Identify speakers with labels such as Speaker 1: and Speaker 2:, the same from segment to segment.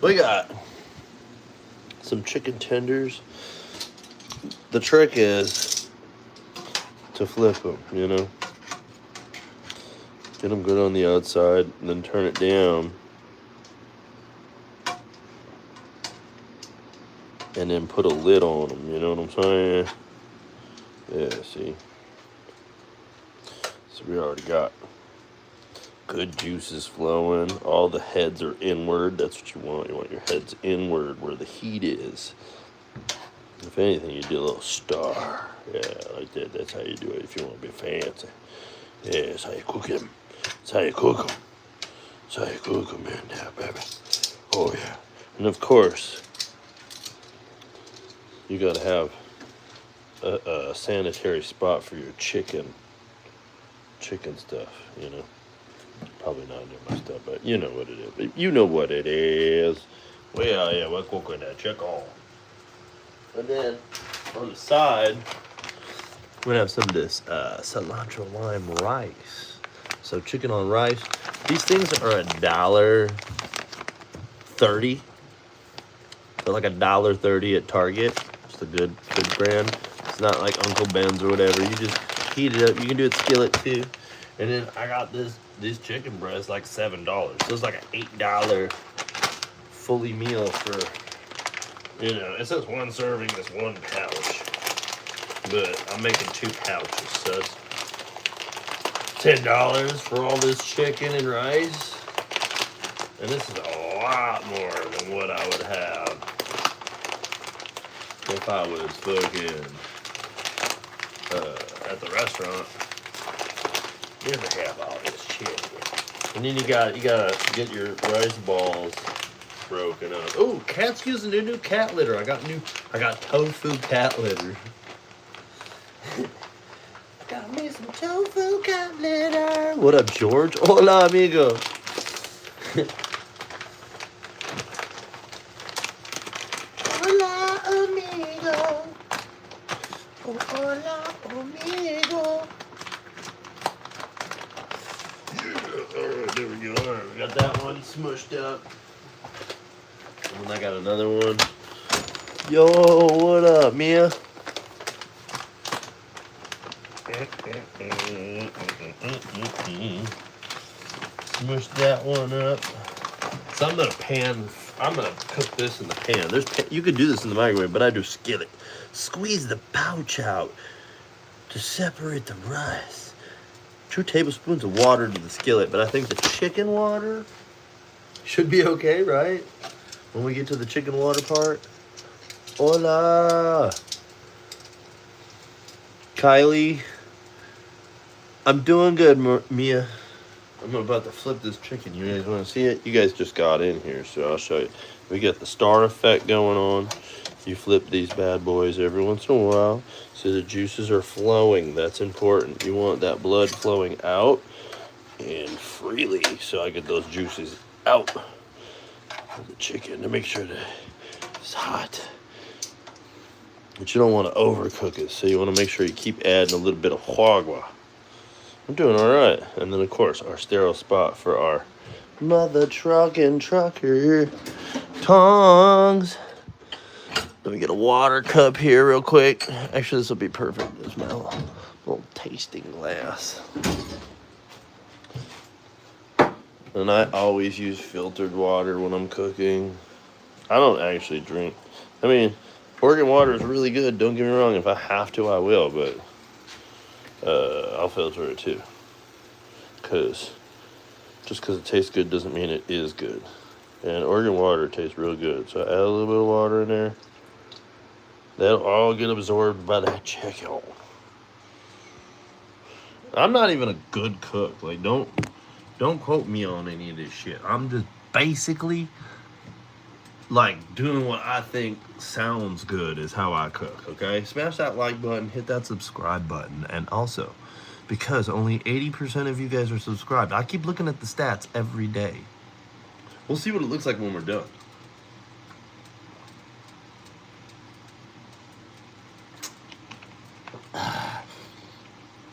Speaker 1: We got some chicken tenders. The trick is to flip them, you know. Get them good on the outside, and then turn it down. And then put a lid on them, you know what I'm saying? Yeah, see? So we already got good juices flowing. All the heads are inward. That's what you want. You want your heads inward where the heat is. If anything, you do a little star. Yeah, like that. That's how you do it if you want to be fancy. Yeah, that's how you cook them. That's how you cook them. That's how you cook them, man. Yeah, baby. Oh, yeah. And of course, you got to have a sanitary spot for your chicken stuff, you know. Probably not near my stuff, but you know what it is. But you know what it is. Well, yeah, we're cooking that chicken. And then on the side, we're gonna have some of this cilantro lime rice. So chicken on rice. These things are $1.30. They're like $1.30 at Target. It's a good brand. It's not like Uncle Ben's or whatever. You just heat it up. You can do it skillet too. And then I got these chicken breasts like $7. So it's like an $8 fully meal for, you know, it says one serving is 1 pouch. But I'm making 2 pouches, so it's $10 for all this chicken and rice. And this is a lot more than what I would have if I was fucking at the restaurant. Never have all this chicken. And then you gotta get your rice balls broken up. Oh, Cat's using new cat litter. I got tofu cat litter. Got me some tofu cat litter. What up, George? Hola, amigo. Hola, amigo. Oh, hola, amigo. Alright, there we go. Alright, we got that one smushed up. And then I got another one. Yo, what up, Mia? Smush that one up. So I'm gonna cook this in the pan. You could do this in the microwave, but I do skillet. Squeeze the pouch out to separate the rice. 2 tablespoons of water to the skillet, but I think the chicken water should be okay, right? When we get to the chicken water part. Hola! Kylie. I'm doing good, Mia. I'm about to flip this chicken. You guys want to see it? You guys just got in here, so I'll show you. We got the star effect going on. You flip these bad boys every once in a while so the juices are flowing. That's important. You want that blood flowing out and freely, so I get those juices out of the chicken to make sure that it's hot. But you don't want to overcook it, so you want to make sure you keep adding a little bit of agua. I'm doing all right. And then, of course, our sterile spot for our mother trucker tongs. Let me get a water cup here real quick. Actually, this will be perfect. There's my little tasting glass. And I always use filtered water when I'm cooking. I don't actually drink. I mean, Oregon water is really good. Don't get me wrong. If I have to, I will. But I'll filter it too. Just because it tastes good doesn't mean it is good. And Oregon water tastes real good. So I add a little bit of water in there. That'll all get absorbed by that chicken. I'm not even a good cook. Like, don't quote me on any of this shit. I'm just basically like doing what I think sounds good is how I cook, okay? Smash that like button, hit that subscribe button, and also, because only 80% of you guys are subscribed, I keep looking at the stats every day. We'll see what it looks like when we're done.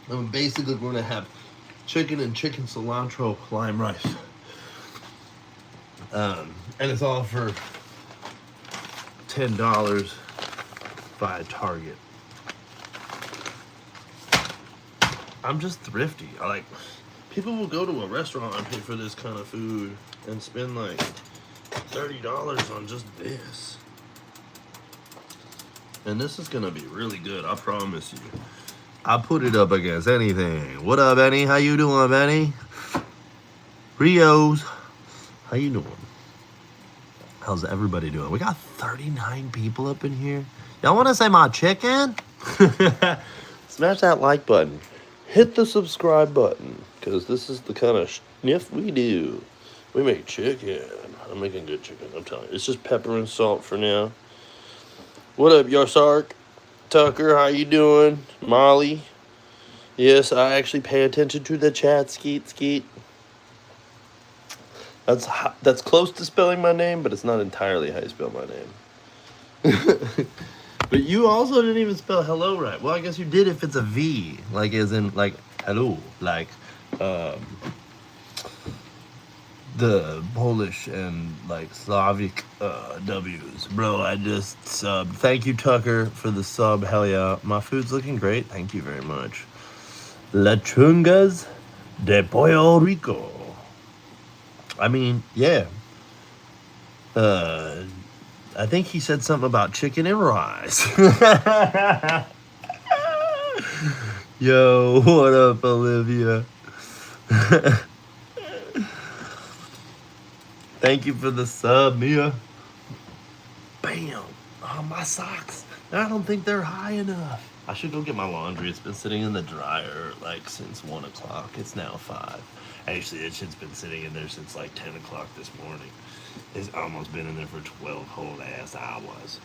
Speaker 1: And basically, we're gonna have chicken and chicken cilantro lime rice. And it's all for $10 by Target. I'm just thrifty. People will go to a restaurant and pay for this kind of food and spend like $30 on just this. And this is gonna be really good, I promise you. I put it up against anything. What up, Benny? How you doing, Benny? Rios, how you doing? How's everybody doing? We got 39 people up in here. Y'all want to say my chicken? Smash that like button. Hit the subscribe button, because this is the kind of sniff we do. We make chicken. I'm making good chicken, I'm telling you. It's just pepper and salt for now. What up, Yarsark? Tucker, how you doing? Molly? Yes, I actually pay attention to the chat. Skeet. That's close to spelling my name, but it's not entirely how you spell my name. But you also didn't even spell hello right. Well, I guess you did if it's a V, like as in like hello, like the Polish and like Slavic W's. Bro, I just subbed. Thank you, Tucker, for the sub. Hell yeah. My food's looking great. Thank you very much. Lechungas de Pollo Rico. I mean, yeah. I think he said something about chicken and rice. Yo, what up, Olivia? Thank you for the sub, Mia. Bam. Oh, my socks. I don't think they're high enough. I should go get my laundry. It's been sitting in the dryer like since 1 o'clock. It's now 5. Actually, that shit's been sitting in there since like 10 o'clock this morning. It's almost been in there for 12 whole ass hours.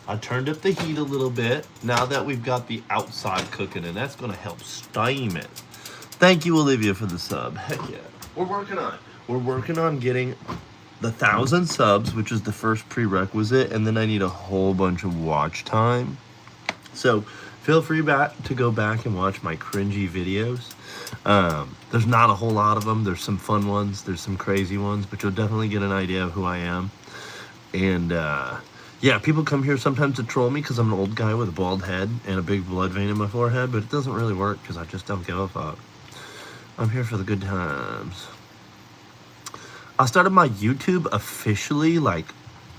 Speaker 1: I turned up the heat a little bit now that we've got the outside cooking, and that's going to help steam it. Thank you, Olivia, for the sub. Heck yeah. We're working on it. We're working on getting the 1,000 subs, which is the first prerequisite, and then I need a whole bunch of watch time. So feel free to go back and watch my cringy videos. There's not a whole lot of them. There's some fun ones. There's some crazy ones, but you'll definitely get an idea of who I am. And yeah, people come here sometimes to troll me because I'm an old guy with a bald head and a big blood vein in my forehead, but it doesn't really work because I just don't give a fuck. I'm here for the good times. I started my YouTube officially like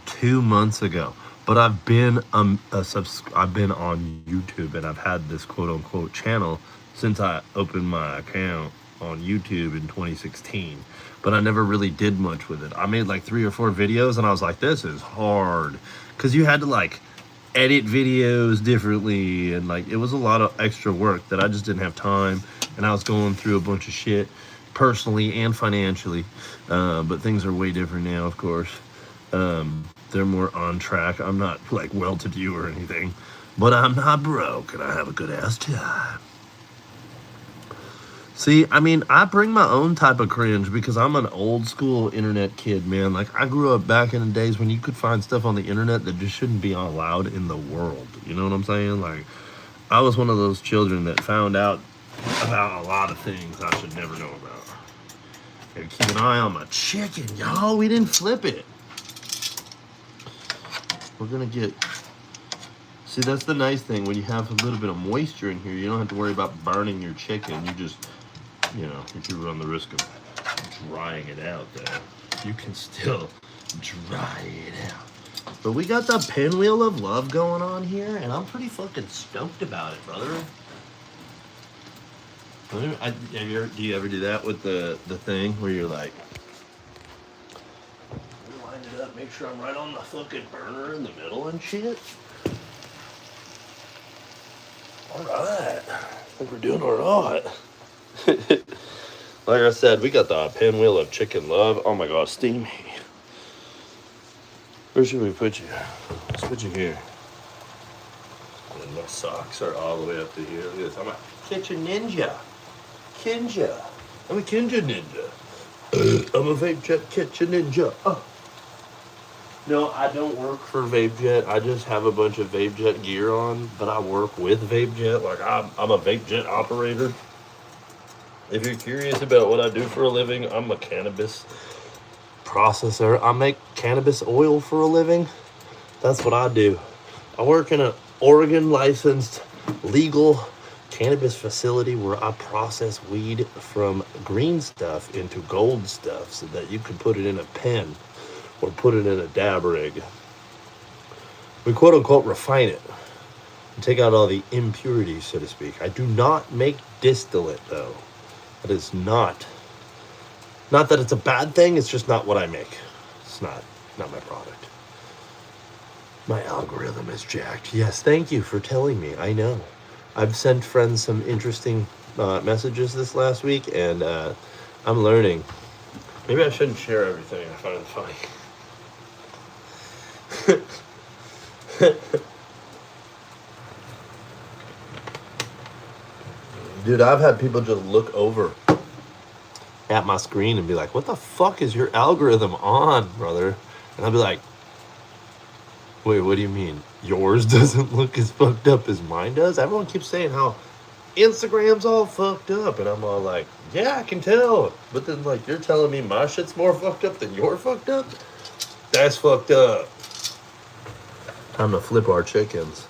Speaker 1: 2 months ago, but I've been on YouTube and I've had this quote unquote channel since I opened my account on YouTube in 2016, but I never really did much with it. I made like 3 or 4 videos and I was like, this is hard, because you had to like edit videos differently, and like it was a lot of extra work that I just didn't have time, and I was going through a bunch of shit personally and financially, but things are way different now, of course. They're more on track. I'm not like well-to-do or anything, but I'm not broke and I have a good ass time. See, I mean, I bring my own type of cringe because I'm an old school internet kid, man. Like, I grew up back in the days when you could find stuff on the internet that just shouldn't be allowed in the world. You know what I'm saying? Like, I was one of those children that found out about a lot of things I should never know about. Gotta keep an eye on my chicken, y'all. We didn't flip it. We're gonna get... See, that's the nice thing. When you have a little bit of moisture in here, you don't have to worry about burning your chicken. You just... You know, if you run the risk of drying it out there, you can still dry it out. But we got the pinwheel of love going on here, and I'm pretty fucking stoked about it, brother. Do you ever do that with the thing where you're like, line it up, make sure I'm right on the fucking burner in the middle and shit? All right, I think we're doing all right. Like I said, we got the pinwheel of chicken love. Oh my god, steamy. Where should we put you? Let's put you here. And my socks are all the way up to here. Look at this. I'm a kitchen ninja. Kinja. I'm a Kinja ninja. I'm a Vape Jet kitchen ninja. Oh. No, I don't work for Vape Jet. I just have a bunch of Vape Jet gear on, but I work with Vape Jet. Like, I'm a Vape Jet operator. If you're curious about what I do for a living, I'm a cannabis processor. I make cannabis oil for a living. That's what I do. I work in an Oregon licensed legal cannabis facility where I process weed from green stuff into gold stuff so that you can put it in a pen or put it in a dab rig. We quote unquote refine it and take out all the impurities, so to speak. I do not make distillate though. That is not that it's a bad thing, it's just not what I make. It's not my product. My algorithm is jacked. Yes, thank you for telling me. I know. I've sent friends some interesting messages this last week, and I'm learning. Maybe I shouldn't share everything. I find it funny. Dude, I've had people just look over at my screen and be like, what the fuck is your algorithm on, brother? And I'll be like, wait, what do you mean? Yours doesn't look as fucked up as mine does? Everyone keeps saying how Instagram's all fucked up. And I'm all like, yeah, I can tell. But then, like, you're telling me my shit's more fucked up than you're fucked up? That's fucked up. Time to flip our chickens.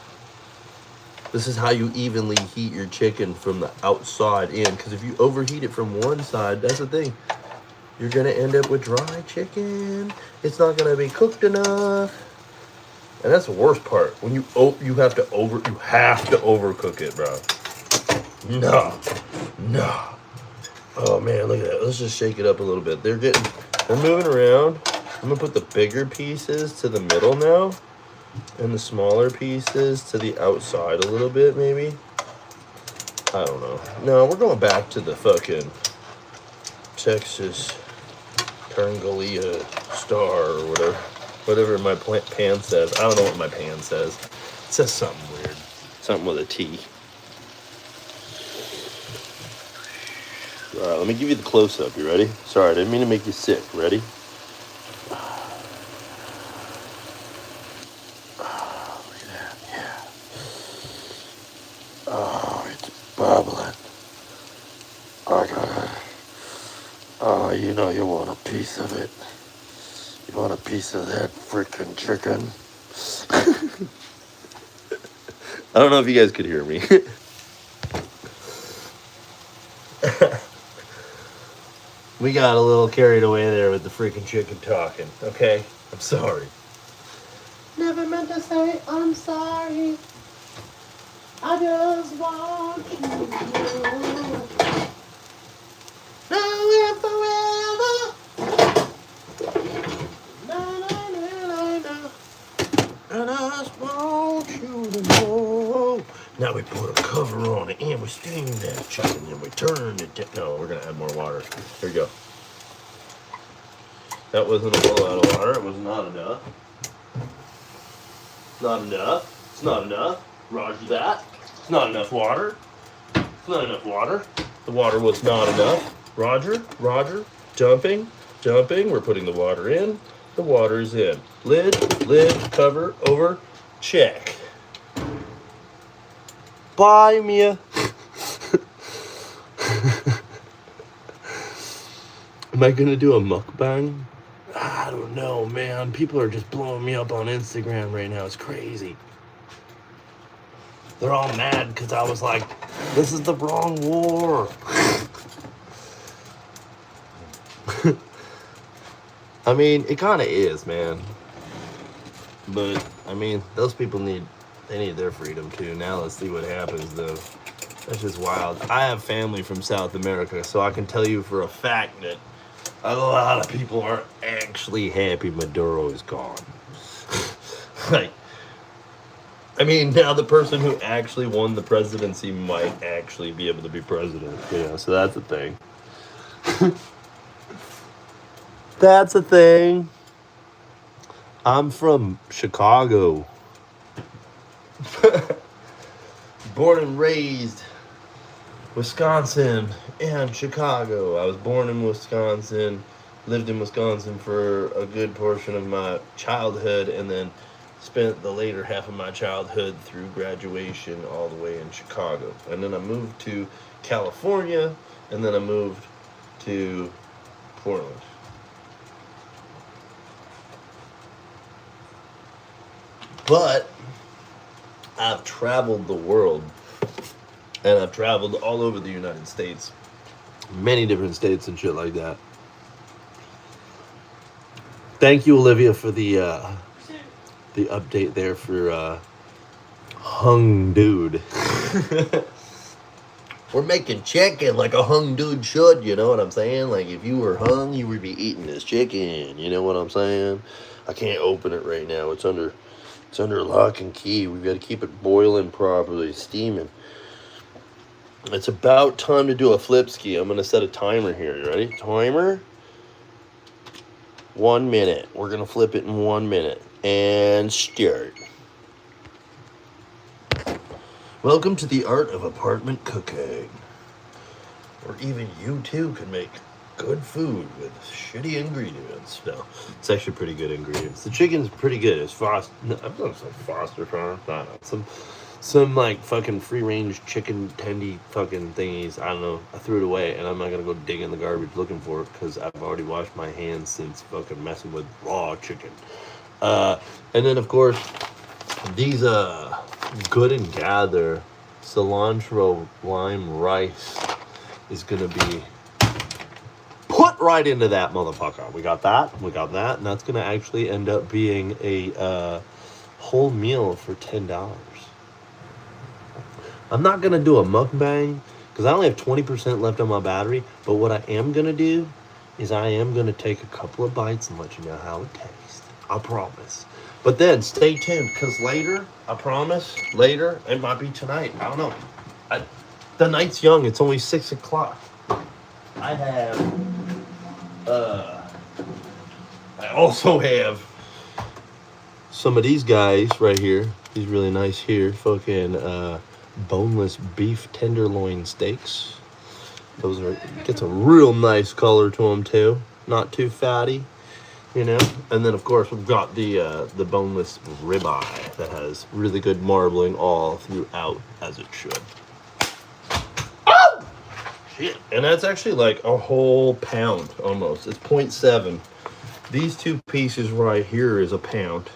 Speaker 1: This is how you evenly heat your chicken from the outside in. Because if you overheat it from one side, that's the thing. You're going to end up with dry chicken. It's not going to be cooked enough. And that's the worst part. When you have to overcook it, bro. No. Oh man, look at that. Let's just shake it up a little bit. They're moving around. I'm gonna put the bigger pieces to the middle now, and the smaller pieces to the outside a little bit, maybe. I don't know. No, we're going back to the fucking Texas Turngalia Star or whatever. Whatever my pan says. I don't know what my pan says. It says something weird. Something with a T. Alright, let me give you the close-up. You ready? Sorry, I didn't mean to make you sick. Ready? Look at that. Yeah. Oh, it's bubbling. I got it. Oh, you know you want a piece of it. You want a piece of that freaking chicken? I don't know if you guys could hear me. We got a little carried away there with the freaking chicken talking. Okay? I'm sorry. Never meant to say I'm sorry. I just want you to know. Now and forever. And I just want you to know. Now we put a cover on it and we steam that chicken and we turn it down. No, we're going to add more water. Here we go. That wasn't a whole lot of water. It was not enough. Not enough. It's not enough. Roger that. It's not enough water. It's not enough water. The water was not enough. Roger. Jumping. We're putting the water in. The water's in. Lid, cover, over, check. Bye, Mia. Am I gonna do a mukbang? I don't know, man. People are just blowing me up on Instagram right now. It's crazy. They're all mad because I was like, this is the wrong war. I mean, it kind of is, man. But, I mean, those people need their freedom too. Now let's see what happens, though. That's just wild. I have family from South America, so I can tell you for a fact that a lot of people aren't actually happy Maduro is gone. Like, I mean, now the person who actually won the presidency might actually be able to be president. You know, so that's a thing. That's a thing. I'm from Chicago. Born and raised Wisconsin and Chicago. I was born in Wisconsin, lived in Wisconsin for a good portion of my childhood, and then spent the later half of my childhood through graduation all the way in Chicago. And then I moved to California, and then I moved to Portland. But I've traveled the world, and I've traveled all over the United States, many different states and shit like that. Thank you, Olivia, for the update there for hung dude. We're making chicken like a hung dude should, you know what I'm saying? Like if you were hung, you would be eating this chicken, you know what I'm saying? I can't open it right now. It's under lock and key. We've got to keep it boiling properly, steaming. It's about time to do a flip ski. I'm going to set a timer here. You ready? Timer. 1 minute. We're going to flip it in 1 minute. And start. Welcome to the art of apartment cooking. Or even you too can make good food with shitty ingredients. No, it's actually pretty good ingredients. The chicken's pretty good. It's Foster. No, I've done some Foster Farm. I don't know. Some like fucking free range chicken tendy fucking thingies. I don't know. I threw it away and I'm not gonna go dig in the garbage looking for it because I've already washed my hands since fucking messing with raw chicken. And then of course these Good and Gather cilantro lime rice is gonna be put right into that motherfucker. We got that, and that's gonna actually end up being a whole meal for $10. I'm not gonna do a mukbang because I only have 20% left on my battery, but what I am gonna do is I am gonna take a couple of bites and let you know how it tastes. I promise. But then stay tuned because later, I promise, later, it might be tonight. I don't know. The night's young. It's only 6 o'clock. I also have some of these guys right here. These really nice here. Fucking boneless beef tenderloin steaks. Those gets a real nice color to them too. Not too fatty, you know. And then of course we've got the boneless ribeye that has really good marbling all throughout, as it should. Oh! Shit. And that's actually like a whole pound almost. It's 0.7. These two pieces right here is a pound.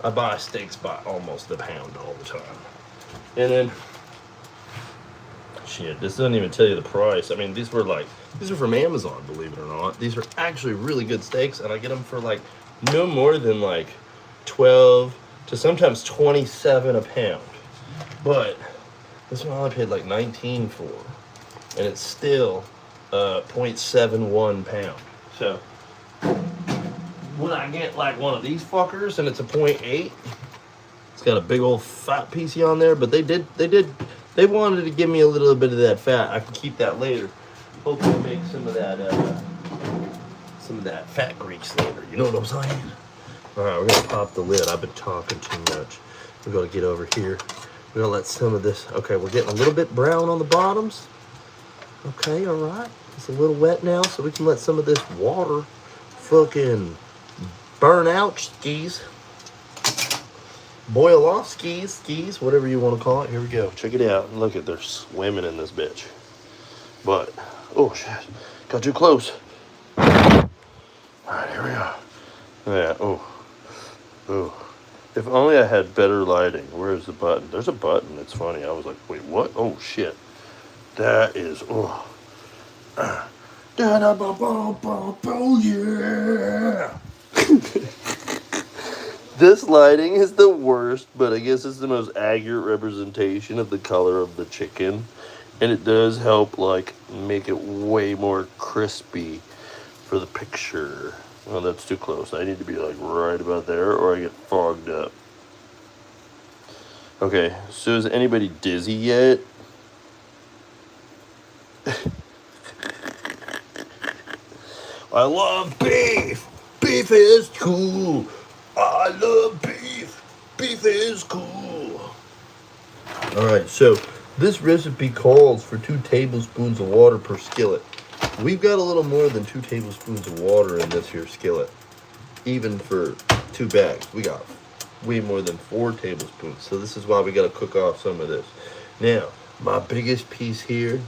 Speaker 1: I buy steaks by almost a pound all the time. And then shit, this doesn't even tell you the price. I mean, these are from Amazon, believe it or not. These are actually really good steaks, and I get them for like no more than like 12 to sometimes 27 a pound. But this one I only paid like 19 for, and it's still 0.71 pound. So when I get like one of these fuckers and it's a 0.8, it's got a big old fat piecey on there, but they wanted to give me a little bit of that fat. I can keep that later. Hopefully make some of that fat grease later. You know what I'm saying? All right, we're gonna pop the lid. I've been talking too much. We're gonna get over here. We're gonna let some of this. Okay, we're getting a little bit brown on the bottoms. Okay, all right. It's a little wet now, so we can let some of this water fucking burn out skis. Boil off skis, whatever you want to call it. Here we go. Check it out. Look at, they're swimming in this bitch. But, oh shit, got too close. All right, here we are. Yeah, oh. If only I had better lighting. Where's the button? There's a button. It's funny. I was like, wait, what? Oh shit. That is, oh. Yeah. This lighting is the worst, but I guess it's the most accurate representation of the color of the chicken. And it does help, like, make it way more crispy for the picture. Oh, that's too close. I need to be, like, right about there, or I get fogged up. Okay, so is anybody dizzy yet? I love beef! Beef is cool! I love beef. Beef is cool. All right, so this recipe calls for 2 tablespoons of water per skillet. We've got a little more than 2 tablespoons of water in this here skillet. Even for 2 bags, we got way more than 4 tablespoons. So this is why we got to cook off some of this. Now, my biggest piece here,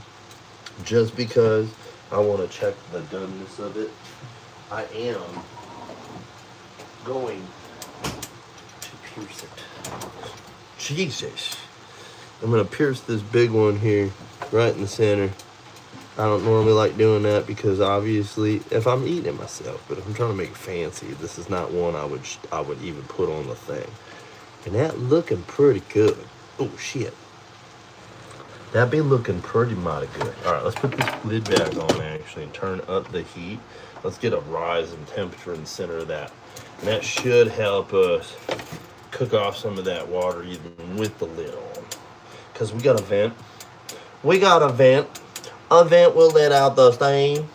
Speaker 1: just because I want to check the doneness of it, I am going to pierce it. Jesus. I'm gonna pierce this big one here, right in the center. I don't normally like doing that because obviously, if I'm eating it myself, but if I'm trying to make it fancy, this is not one I would even put on the thing. And that looking pretty good. Oh shit. That be looking pretty mighty good. All right, let's put this lid back on actually and turn up the heat. Let's get a rise in temperature in the center of that. And that should help us cook off some of that water even with the lid on. Because we got a vent. We got a vent. A vent will let out the steam.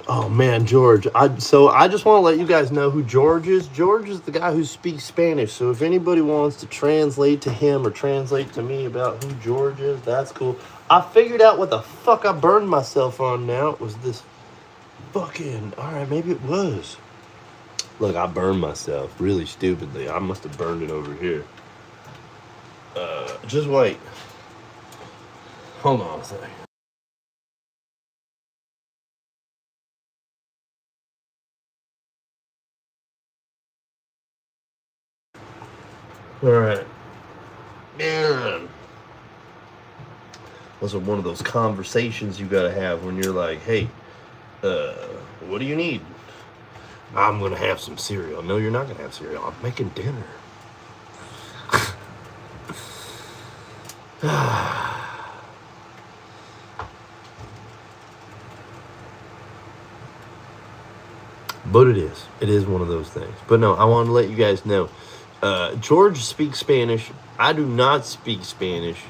Speaker 1: Oh man, George. So I just want to let you guys know who George is. George is the guy who speaks Spanish. So if anybody wants to translate to him or translate to me about who George is, that's cool. I figured out what the fuck I burned myself on now. It was this fucking... Alright, maybe it was. Look, I burned myself really stupidly. I must have burned it over here. Just wait. Hold on a second. Alright. Man. Those are one of those conversations you gotta have when you're like, hey, what do you need? I'm gonna have some cereal. No, you're not gonna have cereal. I'm making dinner. But it is one of those things. But no, I want to let you guys know, George speaks Spanish. I do not speak Spanish.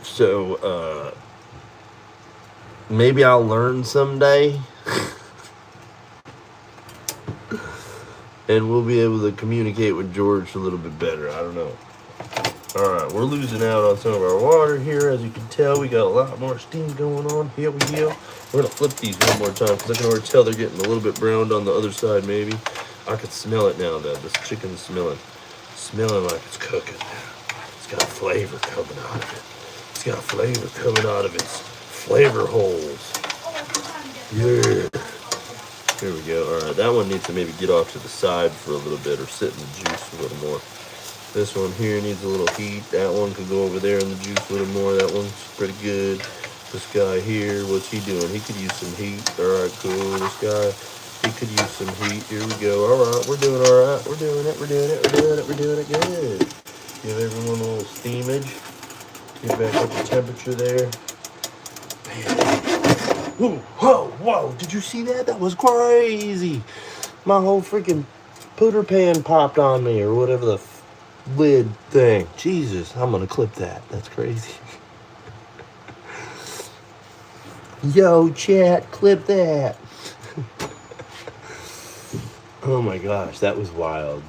Speaker 1: So, maybe I'll learn someday. And we'll be able to communicate with George a little bit better. I don't know. Alright, we're losing out on some of our water here. As you can tell, we got a lot more steam going on. Here we go. We're going to flip these one more time because I can already tell they're getting a little bit browned on the other side maybe. I can smell it now that this chicken's smelling like it's cooking. It's got flavor coming out of it. It's got flavor coming out of its flavor holes. Yeah. Here we go. Alright, that one needs to maybe get off to the side for a little bit or sit in the juice a little more. This one here needs a little heat. That one could go over there in the juice a little more. That one's pretty good. This guy here, what's he doing? He could use some heat. Alright, cool. This guy, he could use some heat. Here we go. Alright, we're doing alright. We're doing it. We're doing it. We're doing it. We're doing it good. Give everyone a little steamage. Get back up the temperature there. Man. Whoa, whoa, whoa. Did you see that? That was crazy. My whole freaking pooter pan popped on me or whatever the lid thing. Jesus, I'm gonna clip that. That's crazy. Yo, chat, clip that. Oh my gosh, that was wild.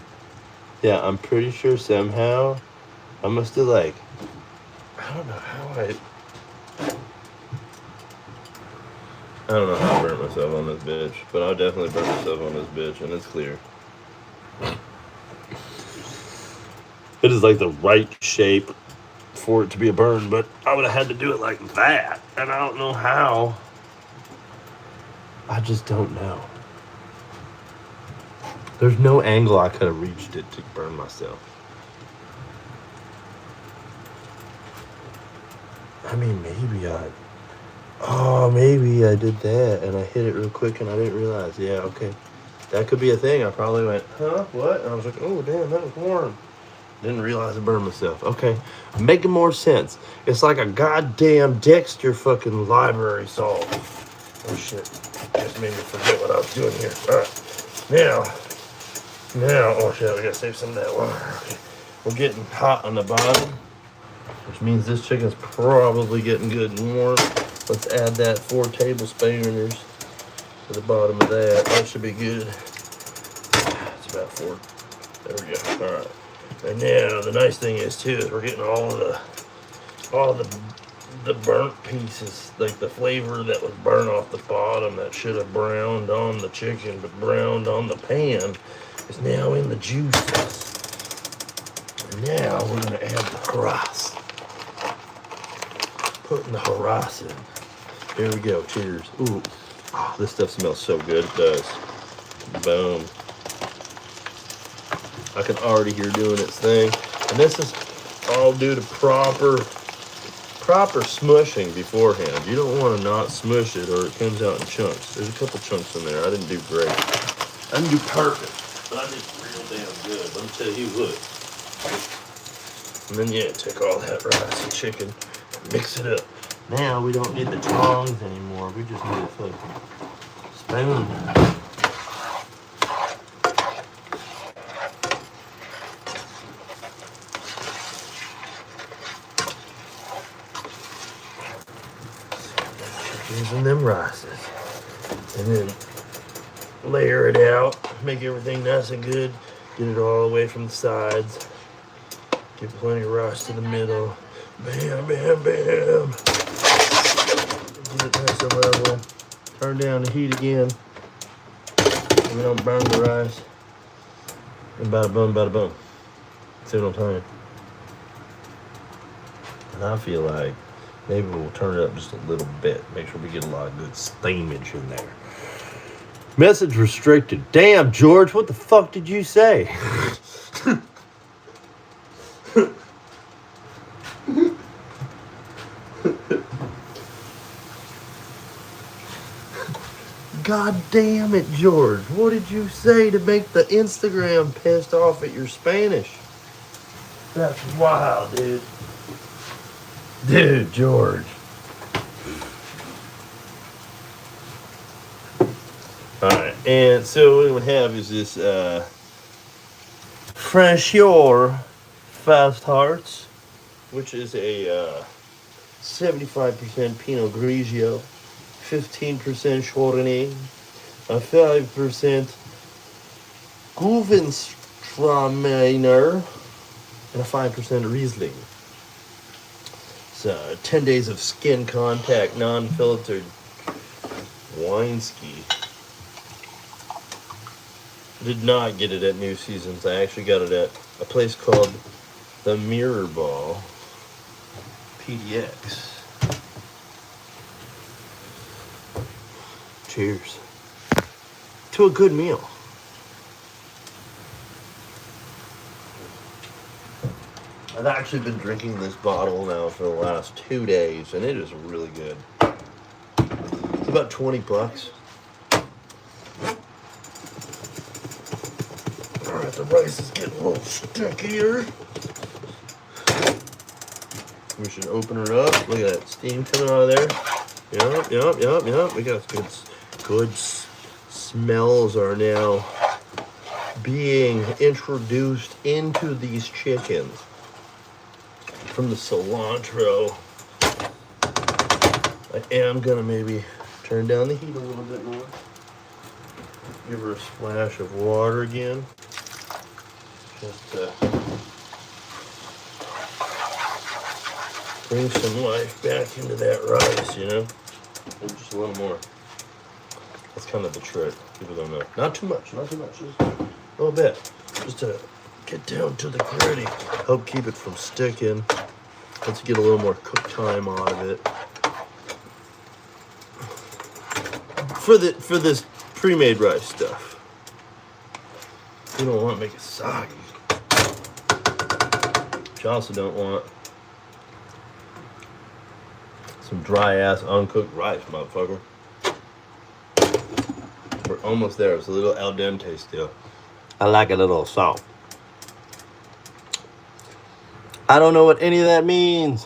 Speaker 1: Yeah, I'm pretty sure somehow I must have I don't know how I don't know how I burnt myself on this bitch, but I definitely burnt myself on this bitch, and it's clear. It is like the right shape for it to be a burn, but I would have had to do it like that, and I don't know how. I just don't know. There's no angle I could have reached it to burn myself. I mean, maybe I did that, and I hit it real quick, and I didn't realize. Yeah, okay. That could be a thing. I probably went, huh, what? And I was like, oh, damn, that was warm. Didn't realize I burned myself. Okay, making more sense. It's like a goddamn Dexter fucking library solve. Oh shit, just made me forget what I was doing here. All right, now, oh shit, we gotta save some of that water. Okay. We're getting hot on the bottom, which means this chicken's probably getting good and warm. Let's add that 4 tablespooners to the bottom of that. That should be good. It's about 4. There we go. All right. And now the nice thing is too is we're getting all the burnt pieces, like the flavor that was burnt off the bottom that should have browned on the chicken but browned on the pan is now in the juices. And now we're gonna add the harass. Putting the harass in. Here we go. Cheers. Ooh, oh, this stuff smells so good. It does. Boom. I can already hear doing its thing. And this is all due to proper smushing beforehand. You don't want to not smush it or it comes out in chunks. There's a couple chunks in there. I didn't do great. I didn't do perfect, but I did real damn good. Let me tell you what. And then, yeah, take all that rice and chicken, mix it up. Now we don't need the tongs anymore. We just need a fucking spoon. Using them rices. And then layer it out. Make everything nice and good. Get it all the way from the sides. Get plenty of rice to the middle. Bam, bam, bam. Get it nice and level. Turn down the heat again. So we don't burn the rice. And bada boom, bada boom. See what I'm saying? And I feel like maybe we'll turn it up just a little bit. Make sure we get a lot of good steamage in there. Message restricted. Damn, George, what the fuck did you say? God damn it, George. What did you say to make the Instagram pissed off at your Spanish? That's wild, dude. Dude, George. Alright, and so what we would have is this Francheur Fast Hearts, which is a 75% Pinot Grigio, 15% Chardonnay, a 5% Gewürztraminer, and a 5% Riesling. It's 10 days of skin contact, non-filtered Weinski. Did not get it at New Seasons. I actually got it at a place called the Mirror Ball PDX. Cheers to a good meal. I've actually been drinking this bottle now for the last 2 days, and it is really good. It's about $20. Alright, the rice is getting a little stickier. We should open her up. Look at that steam coming out of there. Yep. We got good smells are now being introduced into these chickens from the cilantro. I am gonna maybe turn down the heat a little bit more. Give her a splash of water again. Just to bring some life back into that rice, you know? And just a little more. That's kind of the trick. People don't know. Not too much, just a little bit. Just to get down to the gritty. Help keep it from sticking. Let's get a little more cook time out of it. For this pre-made rice stuff. You don't want to make it soggy. But you also don't want some dry ass uncooked rice, motherfucker. We're almost there. It's a little al dente still. I like a little salt. I don't know what any of that means.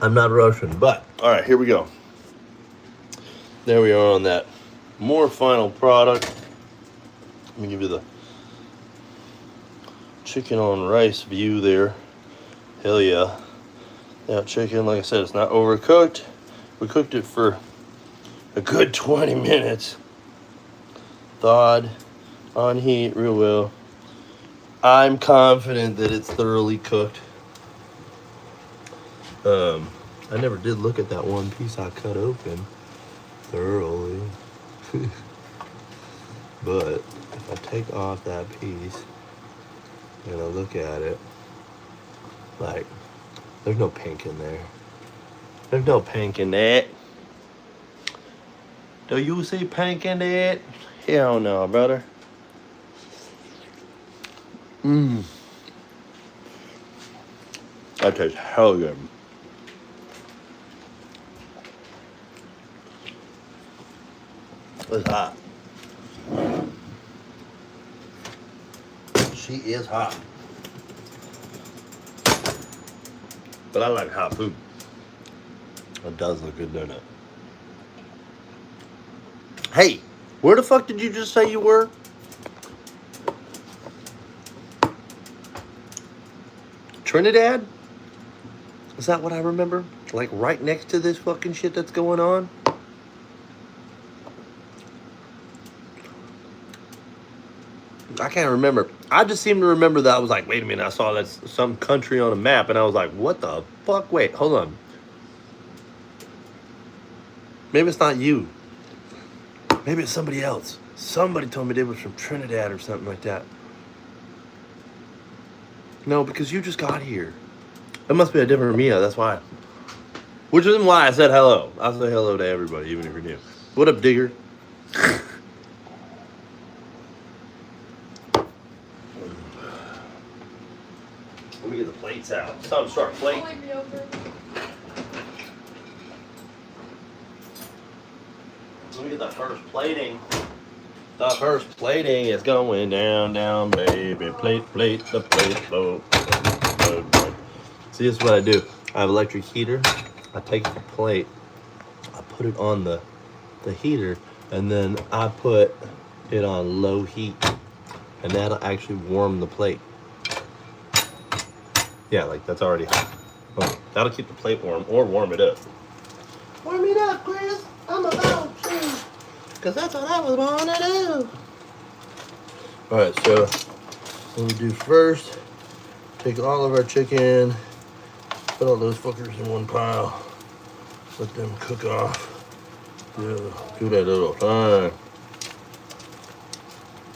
Speaker 1: I'm not Russian, but all right, here we go. There we are on that more final product. Let me give you the chicken on rice view there. Hell yeah. That chicken, like I said, it's not overcooked. We cooked it for a good 20 minutes. Thawed on heat real well. I'm confident that it's thoroughly cooked. I never did look at that one piece I cut open thoroughly. But if I take off that piece and I look at it, like, there's no pink in there. There's no pink in that. Do you see pink in it? Hell no, brother. Mmm. That tastes hell good. It's hot. She is hot. But I like hot food. It does look good, doesn't it? Hey, where the fuck did you just say you were? Trinidad? Is that what I remember? Like right next to this fucking shit that's going on? I can't remember. I just seem to remember that I was like, wait a minute, I saw that some country on a map, and I was like, what the fuck? Wait, hold on. Maybe it's not you. Maybe it's somebody else. Somebody told me they was from Trinidad or something like that. No, because you just got here. It must be a different Mia, that's why. Which is why I said hello. I say hello to everybody, even if you're new. What up, Digger? Let me get the plates out. It's time to start plating. Let me get that first plating. The first plating is going down, down, baby. Plate, the plate, load. See, this is what I do. I have electric heater. I take the plate, I put it on the heater, and then I put it on low heat, and that'll actually warm the plate. Yeah, like that's already hot. Oh, that'll keep the plate warm or warm it up. Warm it up, Chris. I'm about to. Because that's what I was born to do. Alright, so what we do first, take all of our chicken, put all those fuckers in one pile, let them cook off. Do that little thing.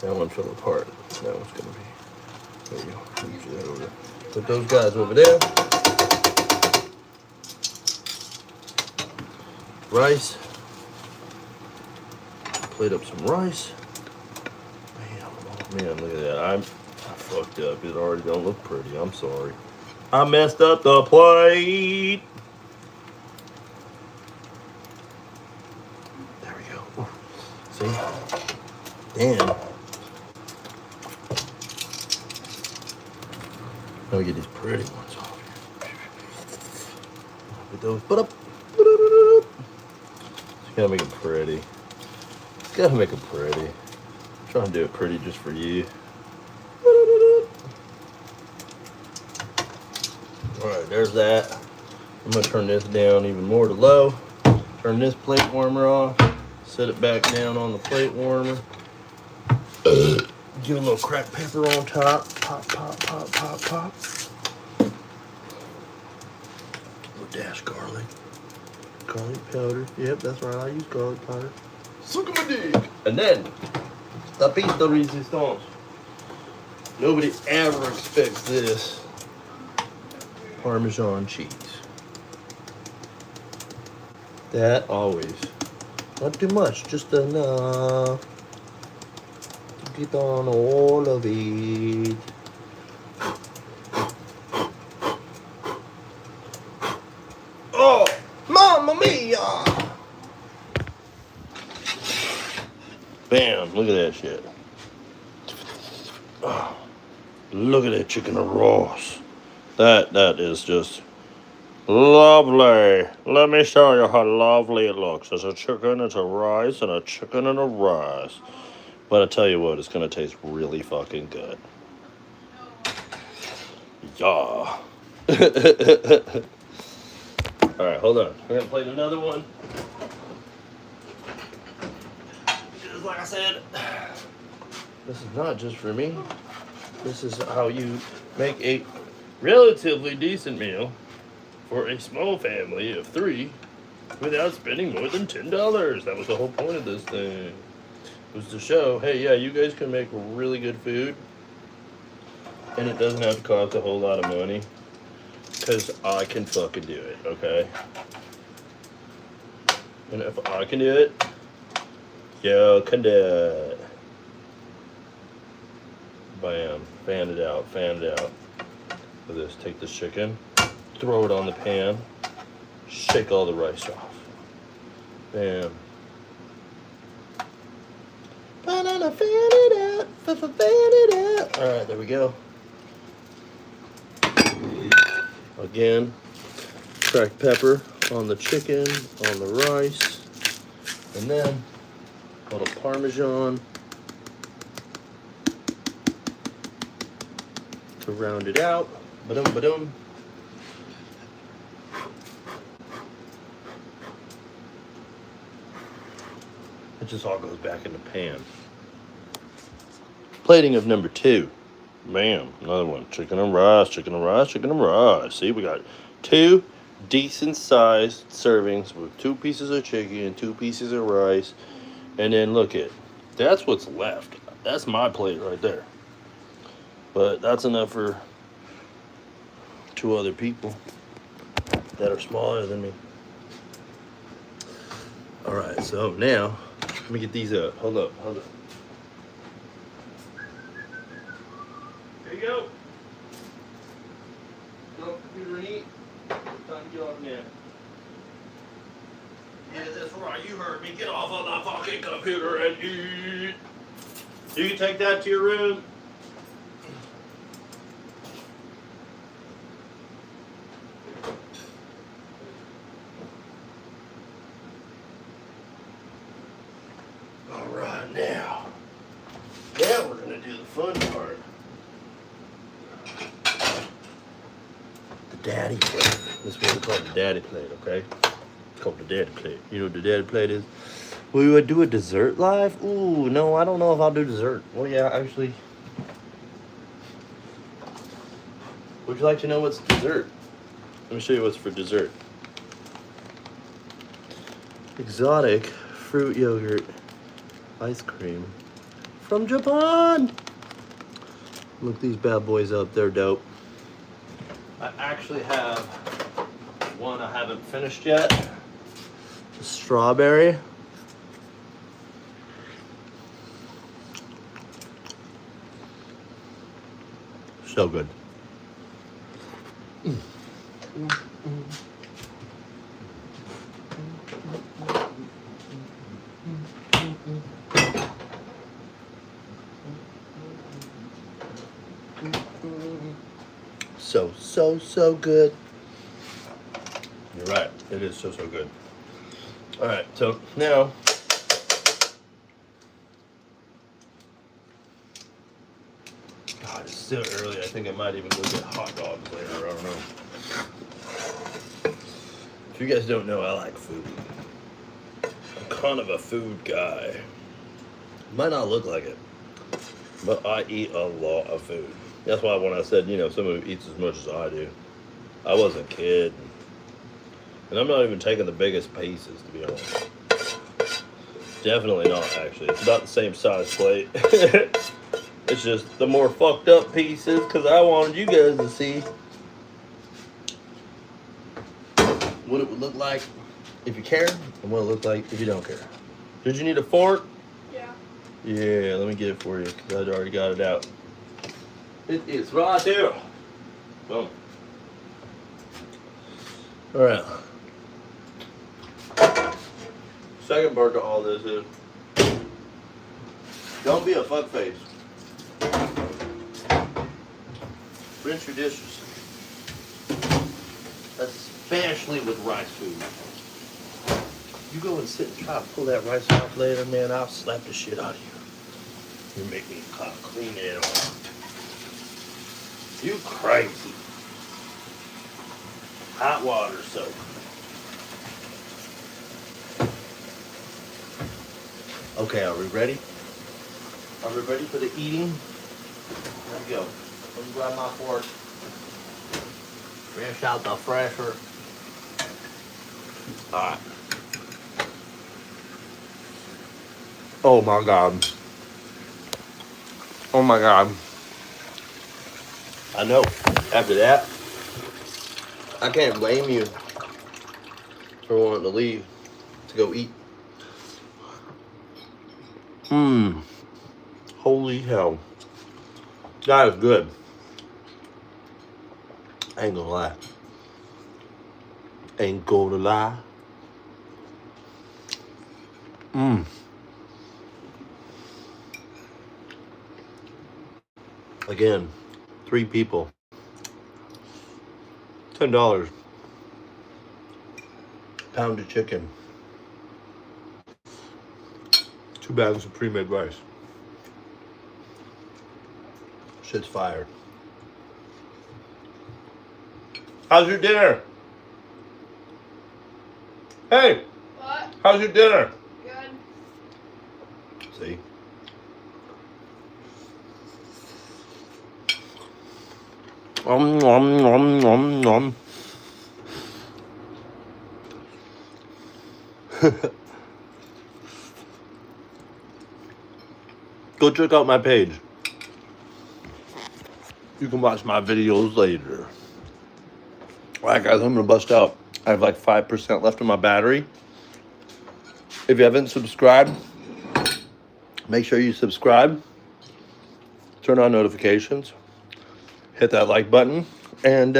Speaker 1: That one fell apart. That one's gonna be. There you go. Move that over. Put those guys over there. Rice. Plate up some rice. Man, look at that. I fucked up. It already don't look pretty. I'm sorry. I messed up the plate. There we go. Ooh. See? Damn. Let me get these pretty ones off here. Put those. Put up. Just gotta make them pretty. Gotta make it pretty. I'm trying to do it pretty just for you. Alright, there's that. I'm gonna turn this down even more to low. Turn this plate warmer off. Set it back down on the plate warmer. Give a little cracked pepper on top. Pop, pop, pop, pop, pop. A little dash garlic. Garlic powder. Yep, that's right. I use garlic powder. Suck my dick. And then, the piece de resistance. Nobody ever expects this. Parmesan cheese. That always. Not too much, just enough to get on all of it. Oh, mamma mia! Bam, look at that shit. Oh, look at that chicken arroz. That is just lovely. Let me show you how lovely it looks. It's a chicken, it's a rice, and a chicken and a rice. But I tell you what, it's gonna taste really fucking good. Yeah. Alright, hold on. We're gonna plate another one. Just like I said, this is not just for me. This is how you make a relatively decent meal for a small family of 3 without spending more than $10. That was the whole point of this thing. It was to show, hey, yeah, you guys can make really good food and it doesn't have to cost a whole lot of money because I can fucking do it, okay? And if I can do it, Yo, kinda. Bam. Fan it out. Fan it out. With this, take this chicken, throw it on the pan, shake all the rice off. Bam. Banana, fan it out. Fan it out. All right, there we go. Again, cracked pepper on the chicken, on the rice, and then a little Parmesan to round it out. Ba-dum, ba-dum. It just all goes back in the pan. Plating of number 2. Bam, another one. Chicken and rice, chicken and rice, chicken and rice. See, we got 2 decent sized servings with 2 pieces of chicken and 2 pieces of rice. And then look at, that's what's left. That's my plate right there. But that's enough for 2 other people that are smaller than me. All right, so now let me get these up. Hold up. There you go. Go, computer, and eat. Time to get off now. Yeah, that's right. You heard me. Get off of the fucking computer and eat. You can take that to your room. All right, now we're gonna do the fun part. The daddy plate. This is what we call the daddy plate, okay? It's called the daddy plate. You know what the daddy plate is? We would do a dessert live? Ooh, no, I don't know if I'll do dessert. Well, yeah, actually. Would you like to know what's dessert? Let me show you what's for dessert. Exotic fruit yogurt ice cream from Japan. Look these bad boys up, they're dope. I actually have one I haven't finished yet. The strawberry. So good. So good. You're right. It is so good. All right. So now, God, it's still early. I think I might even go get hot dogs later. I don't know. If you guys don't know, I like food. I'm kind of a food guy. Might not look like it, but I eat a lot of food. That's why when I said, you know, someone who eats as much as I do, I wasn't kidding. And I'm not even taking the biggest pieces, to be honest. Definitely not, actually. It's about the same size plate. It's just the more fucked up pieces, because I wanted you guys to see what it would look like if you care, and what it looked like if you don't care. Did you need a fork?
Speaker 2: Yeah.
Speaker 1: Yeah, let me get it for you, because I already got it out. It is right there. Boom. All right. Second part to all this is, don't be a fuckface. Rinse your dishes. Especially with rice food. You go and sit and try to pull that rice off later, man, I'll slap the shit out of you. You make me clean it off. You crazy. Hot water soap. Okay, are we ready? Are we ready for the eating? There we go. Let me grab my fork. Fresh out the fresher. Alright. Oh my God. Oh my God. I know. After that, I can't blame you for wanting to leave to go eat. Holy hell. That is good. I ain't gonna lie. Ain't gonna lie. Again, 3 people. $10. Pound of chicken. 2 bags of pre-made rice. Shit's fire. How's your dinner? Hey!
Speaker 2: What?
Speaker 1: How's your dinner?
Speaker 2: Good.
Speaker 1: See? Nom, nom, nom, nom. Go check out my page. You can watch my videos later. Alright guys, I'm gonna bust out. I have like 5% left of my battery. If you haven't subscribed, make sure you subscribe. Turn on notifications. Hit that like button. And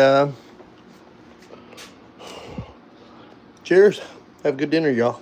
Speaker 1: cheers. Have a good dinner, y'all.